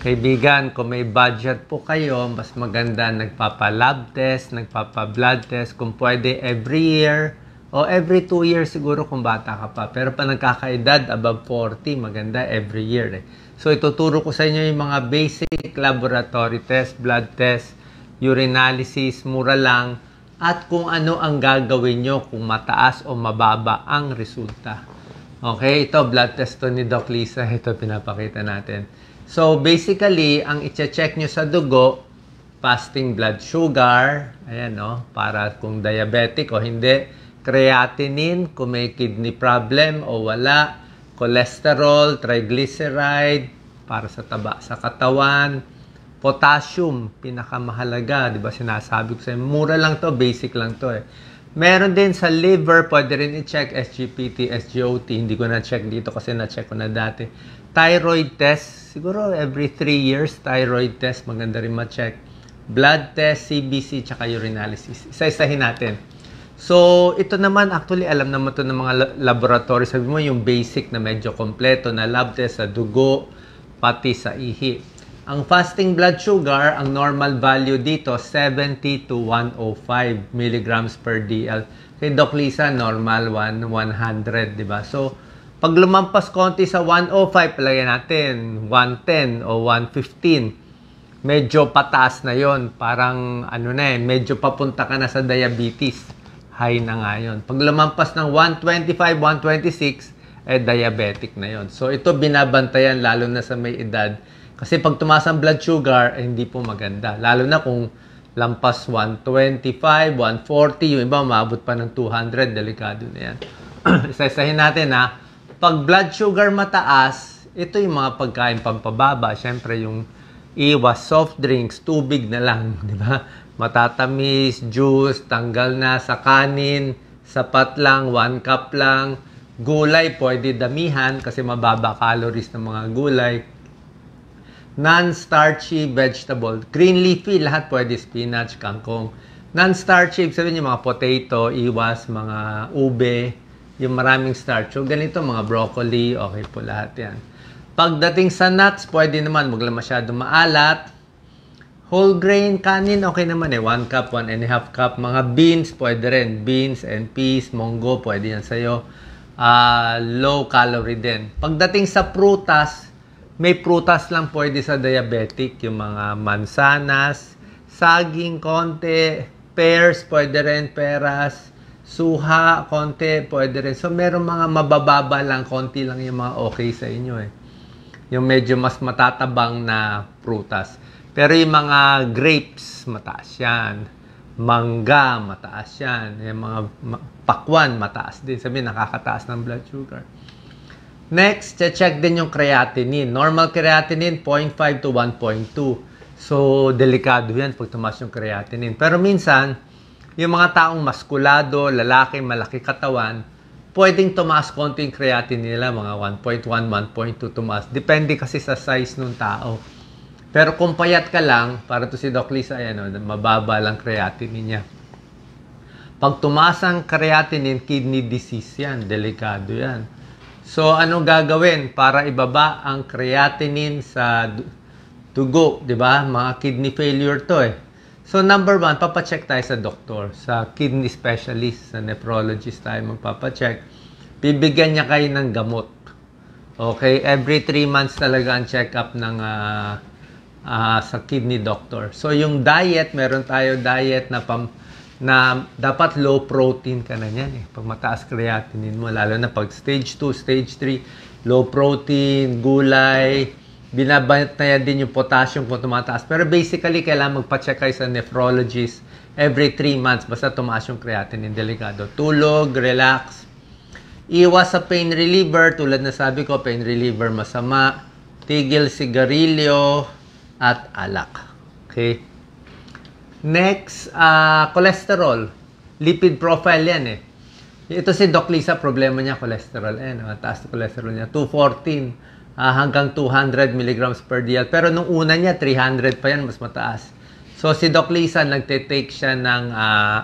kaibigan, kung may budget po kayo, mas maganda nagpapa-lab test, nagpapa-blood test, kung pwede every year o every 2 years siguro kung bata ka pa. Pero pa nagkakaedad, above 40, maganda every year. So ituturo ko sa inyo yung mga basic laboratory test, blood test, urinalysis, mura lang, at kung ano ang gagawin nyo kung mataas o mababa ang resulta. Okay, ito blood test to ni Doc Lisa. Ito pinapakita natin. So, basically, ang i-check nyo sa dugo, fasting blood sugar, ayan, no, para kung diabetic o hindi, creatinine, kung may kidney problem o wala, cholesterol, triglyceride, para sa taba sa katawan, potassium, pinakamahalaga, di ba sinasabi ko sa inyo, mura lang to, basic lang to eh. Meron din sa liver, pwede rin i-check SGPT, SGOT, hindi ko na-check dito kasi na-check ko na dati. Thyroid test, siguro every 3 years, thyroid test, maganda rin ma-check. Blood test, CBC, tsaka urinalysis. Isa-isahin natin. So, ito naman, actually, alam naman ito ng mga laboratory. Sabi mo, yung basic na medyo kompleto na lab test sa dugo, pati sa ihi. Ang fasting blood sugar, ang normal value dito, 70 to 105 milligrams per DL. Kay Doc Lisa, normal 100, di ba? So, pag lumampas konti sa 105, palagyan natin 110 o 115. Medyo pataas na yon, parang ano na eh, medyo papunta ka na sa diabetes. High na nga yun. Pag lumampas ng 125, 126, diabetic na yon. So, ito binabantayan lalo na sa may edad. Kasi pag tumaas ang blood sugar, hindi po maganda. Lalo na kung lampas 125, 140, yung iba umabot pa ng 200, delikado na yan. Isa-isahin natin ha. Pag blood sugar mataas, ito yung mga pagkain pampababa. Siyempre yung iwas, soft drinks, tubig na lang, di ba? Matatamis, juice, tanggal na sa kanin, sapat lang, 1 cup lang. Gulay, pwede damihan kasi mababa calories ng mga gulay. Non-starchy vegetable. Green leafy, lahat pwede. Spinach, kangkong. Non-starchy, sabihin yung mga potato, iwas, mga ube, yung maraming starch. So, ganito, mga broccoli, okay po lahat yan. Pagdating sa nuts, pwede naman, wag lang masyado maalat. Whole grain, kanin, okay naman eh. 1 cup, 1.5 cup. Mga beans, pwede rin. Beans and peas, munggo, pwede yan sa'yo. Low calorie din. Pagdating sa prutas, may prutas lang pwede sa diabetic, yung mga mansanas, saging, konti, pears, pwede rin, peras, suha, konti, pwede rin. So, meron mga mabababa lang, konti lang yung mga okay sa inyo eh. Yung medyo mas matatabang na prutas. Pero yung mga grapes, mataas yan. Mangga, mataas yan. Yung mga pakwan, mataas din. Sabi, nakakataas ng blood sugar. Next, check din yung creatinine. Normal creatinine, 0.5 to 1.2. So, delikado yan pag tumaas yung creatinine. Pero minsan, yung mga taong maskulado, lalaki, malaki katawan, pwedeng tumaas konti yung creatinine nila, mga 1.1, 1.2 tumaas. Depende kasi sa size ng tao. Pero kung payat ka lang, para to si Doc Lisa, ayan, mababa lang creatinine niya. Pag tumaas ang creatinine, kidney disease yan. Delikado yan. So, anong gagawin para ibaba ang creatinine sa dugo, di ba? Mga kidney failure to eh. So, number 1, papacheck tayo sa doktor, sa kidney specialist, sa nephrologist tayo magpapacheck. Bibigyan niya kayo ng gamot. Okay? Every 3 months talaga ang check-up ng sa kidney doctor. So, yung diet, meron tayo diet na dapat low protein ka na yan eh. Pag mataas creatinine mo, lalo na pag stage 2, stage 3, low protein, gulay, binabantayan din yung potassium kung tumataas. Pero basically, kailangan magpa-check kayo sa nephrologist every 3 months. Basta tumaas yung creatinine, delikado. Tulog, relax. Iwas sa pain reliever. Tulad na sabi ko, pain reliever masama. Tigil sigarilyo at alak. Okay? Next, cholesterol. Lipid profile yan eh. Ito si Doc Lisa, problema niya cholesterol. Mataas na cholesterol niya. 214 hanggang 200 milligrams per DL. Pero nung una niya, 300 pa yan, mas mataas. So si Doc Lisa, nagtitake siya ng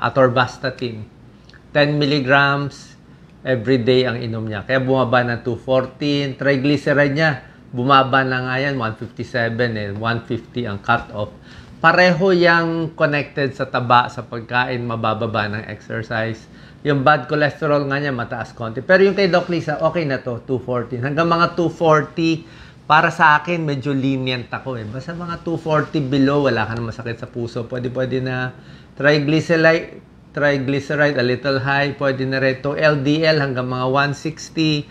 atorvastatin. 10 milligrams every day ang inom niya. Kaya bumaba ng 214. Triglyceride niya, bumaba na nga yan, 157 eh, 150 ang cut-off. Pareho yung connected sa taba, sa pagkain, mabababa ng exercise. Yung bad cholesterol nga niya, mataas konti. Pero yung kay Doc Lisa, okay na to, 240. Hanggang mga 240, para sa akin, medyo lenient ako eh. Basta mga 240 below, wala ka na masakit sa puso. Pwede na triglyceride a little high. Pwede na rin to LDL hanggang mga 160.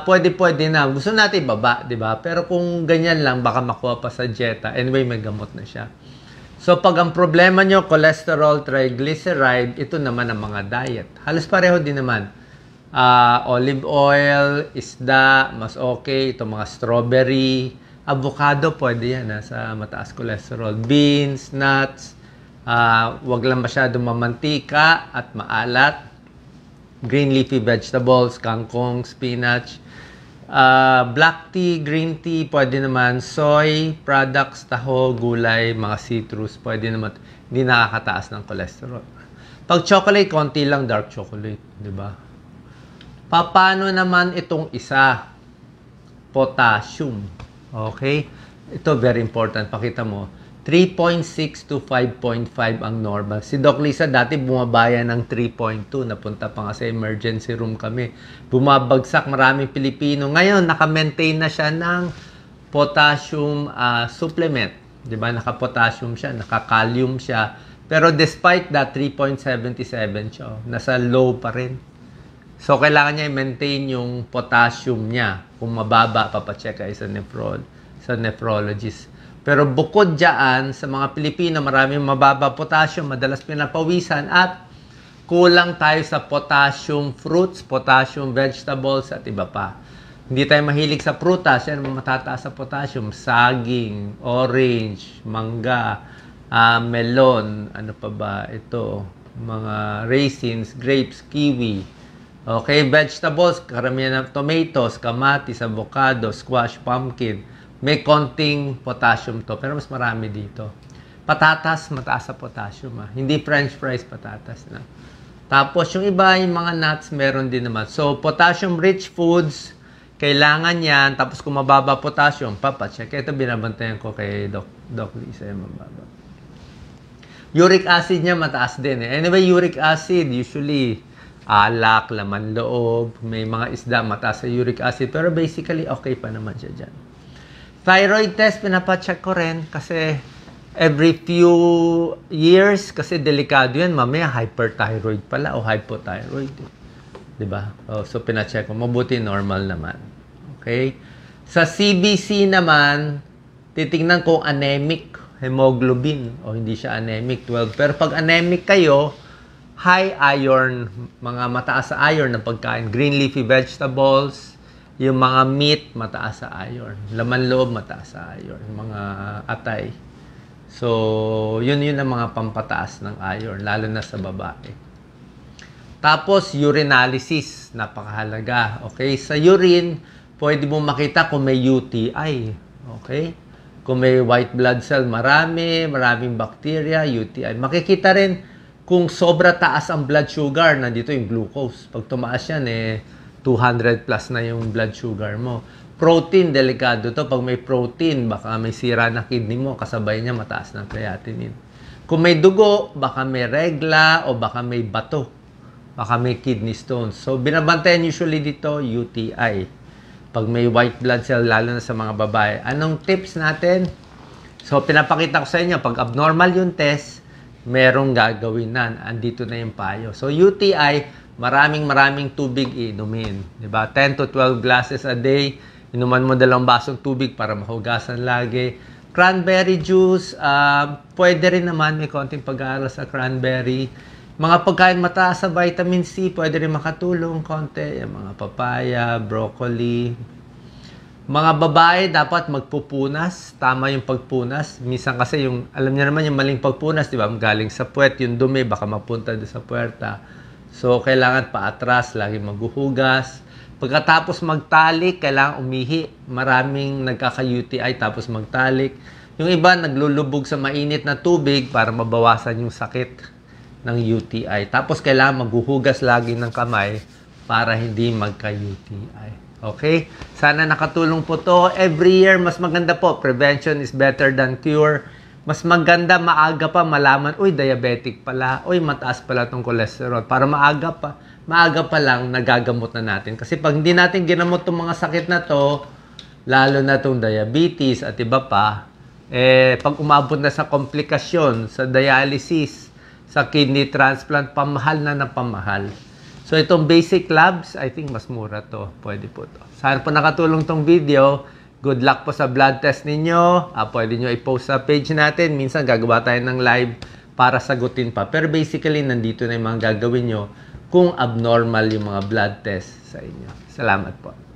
Pwede na. Gusto natin baba, di ba? Pero kung ganyan lang, baka makuha pa sa dieta. Anyway, may gamot na siya. So, pag ang problema nyo, cholesterol, triglyceride, ito naman ang mga diet. Halos pareho din naman. Olive oil, isda, mas okay. Ito mga strawberry, avocado, pwede yan sa mataas cholesterol. Beans, nuts, wag lang masyadong mamantika at maalat. Green leafy vegetables, kangkong, spinach, black tea, green tea, pwede naman. Soy products, taho, gulay, mga citrus, pwede naman. Hindi nakakataas ng cholesterol. Pag chocolate, konti lang dark chocolate, di ba? Paano naman itong isa? Potassium. Okay? Ito very important. Pakita mo. 3.6 to 5.5 ang normal. Si Doc Lisa dati bumabaya ng 3.2. Napunta pa nga sa emergency room kami. Bumabagsak maraming Pilipino. Ngayon, naka-maintain na siya ng potassium supplement. Diba? Naka-potassium siya, naka-kalium siya. Pero despite that, 3.77 siya. Nasa low pa rin. So, kailangan niya i-maintain yung potassium niya. Kung mababa, papacheck kayo sa nephrologist. Pero bukod dyan, sa mga Pilipino, maraming mababa potassium, madalas pinapawisan, at kulang tayo sa potassium fruits, potassium vegetables, at iba pa. Hindi tayo mahilig sa prutas, yan matataas sa potassium, saging, orange, mangga, melon, ano pa ba ito, mga raisins, grapes, kiwi. Okay, vegetables, karamihan ng tomatoes, kamatis, avocado, squash, pumpkin. May konting potassium to, pero mas marami dito. Patatas, mataas sa potassium. Hindi french fries, patatas na. Tapos, yung iba, yung mga nuts, meron din naman. So, potassium-rich foods, kailangan yan. Tapos, kung mababa potassium, papacheck. Ito, binabantayan ko kay Doc Lisa, yung mababa. Uric acid niya, mataas din. Anyway, uric acid, usually, alak, laman loob, may mga isda, mataas sa uric acid. Pero basically, okay pa naman siya dyan. Thyroid test, pinapacheck ko rin kasi every few years, kasi delikado yan, mamaya hyperthyroid pala o hypothyroid. Diba? So, pinacheck ko. Mabuti normal naman. Okay? Sa CBC naman, titingnan kung anemic hemoglobin o hindi siya anemic, 12. Pero pag anemic kayo, high iron, mga mataas sa iron na pagkain, green leafy vegetables, yung mga meat, mataas sa iron. Laman loob, mataas sa iron. Mga atay. So, yun ang mga pampataas ng iron, lalo na sa babae. Tapos, urinalysis, napakahalaga. Okay? Sa urine, pwede mo makita kung may UTI. Okay? Kung may white blood cell, maraming bacteria, UTI. Makikita rin kung sobra taas ang blood sugar, nandito yung glucose. Pag tumaas yan, 200 plus na yung blood sugar mo. Protein, delikado to. Pag may protein, baka may sira na kidney mo, kasabay niya mataas ng creatinine. Kung may dugo, baka may regla o baka may bato. Baka may kidney stones. So, binabantayan usually dito, UTI. Pag may white blood cell, lalo na sa mga babae. Anong tips natin? So, pinapakita ko sa inyo, pag abnormal yung test, merong gagawin na. Andito na yung payo. So, UTI, maraming tubig inumin. Diba? 10 to 12 glasses a day. Inuman mo 2 basong tubig para mahugasan lagi. Cranberry juice, pwede rin naman. May konting pag-aaral sa cranberry. Mga pagkain mataas sa vitamin C, pwede rin makatulong konti. Yung mga papaya, broccoli. Mga babae, dapat magpupunas. Tama yung pagpunas. Minsan kasi alam niyo naman yung maling pagpunas, diba? Galing sa puwet, yung dumi, baka mapunta doon sa puwerta. So, kailangan paatras, lagi maghuhugas. Pagkatapos magtalik, kailangan umihi. Maraming nagkaka-UTI tapos magtalik. Yung iba, naglulubog sa mainit na tubig para mabawasan yung sakit ng UTI. Tapos, kailangan maghuhugas lagi ng kamay para hindi magka-UTI. Okay? Sana nakatulong po to. Every year, mas maganda po. Prevention is better than cure. Mas maganda, maaga pa malaman, uy, diabetic pala. Uy, mataas pala tong cholesterol. Para maaga pa lang, nagagamot na natin. Kasi pag hindi natin ginamot tong mga sakit na to, lalo na tong diabetes at iba pa, pag umabot na sa komplikasyon, sa dialysis, sa kidney transplant, pamahal na ng pamahal. So, itong basic labs, I think mas mura to. Pwede po to. Sana po nakatulong tong video. Good luck po sa blood test ninyo. Pwede nyo i-post sa page natin. Minsan gagawa tayo ng live para sagutin pa. Pero basically, nandito na yung mga gagawin nyo kung abnormal yung mga blood test sa inyo. Salamat po.